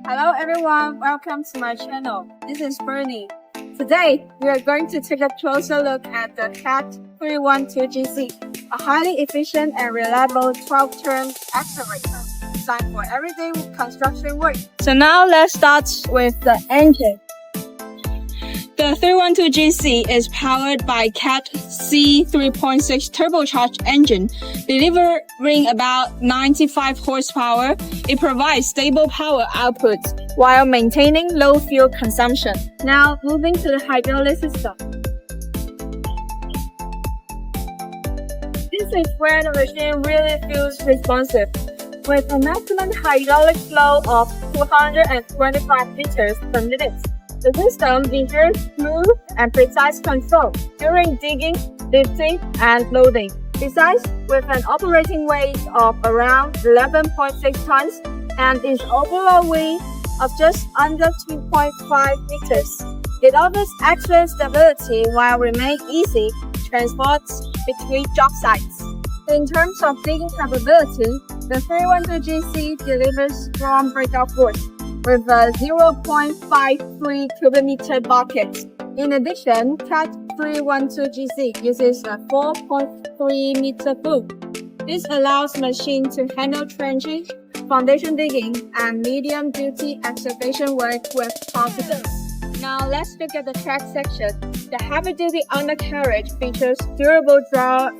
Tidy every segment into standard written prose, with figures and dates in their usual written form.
Hello everyone, welcome to my channel. This is Bernie. Today, we are going to take a closer look at the CAT 312GC, a highly efficient and reliable 12-turn excavator designed for everyday construction work. So now let's start with the engine. The 312GC is powered by CAT C 3.6 turbocharged engine, delivering about 95 horsepower. It provides stable power output while maintaining low fuel consumption. Now, moving to the hydraulic system. This is where the machine really feels responsive. With a maximum hydraulic flow of 225 liters per minute. The system ensures smooth and precise control during digging, lifting, and loading. Besides, with an operating weight of around 11.6 tons and its overall weight of just under 2.5 meters, it offers excellent stability while remaining easy to transport between job sites. In terms of digging capability, the 312GC delivers strong breakout force with a 0.53 cubic meter bucket. In addition, CAT 312GC uses a 4.3 meter boom. This allows machine to handle trenching, foundation digging, and medium-duty excavation work with confidence. Now let's look at the track section. The heavy-duty undercarriage features durable draw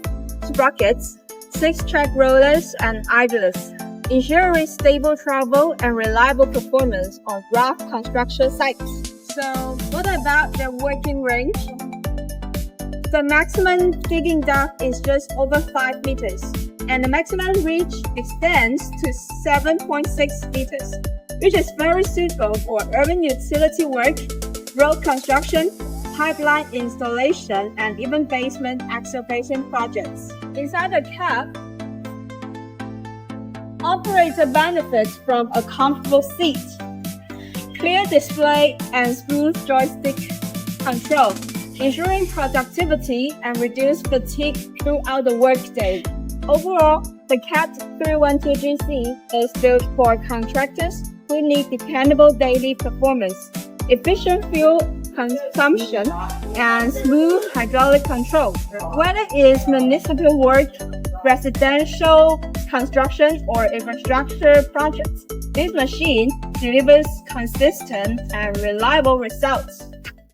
sprockets, 6 track rollers, and idlers, ensuring stable travel and reliable performance on rough construction sites. So, what about the working range? The maximum digging depth is just over 5 meters, and the maximum reach extends to 7.6 meters, which is very suitable for urban utility work, road construction, pipeline installation, and even basement excavation projects. Inside the cab, operator benefits from a comfortable seat, clear display, and smooth joystick control, ensuring productivity and reduced fatigue throughout the workday. Overall, the CAT 312GC is built for contractors who need dependable daily performance, efficient fuel consumption, and smooth hydraulic control. Whether it is municipal work, residential construction, or infrastructure projects, this machine delivers consistent and reliable results.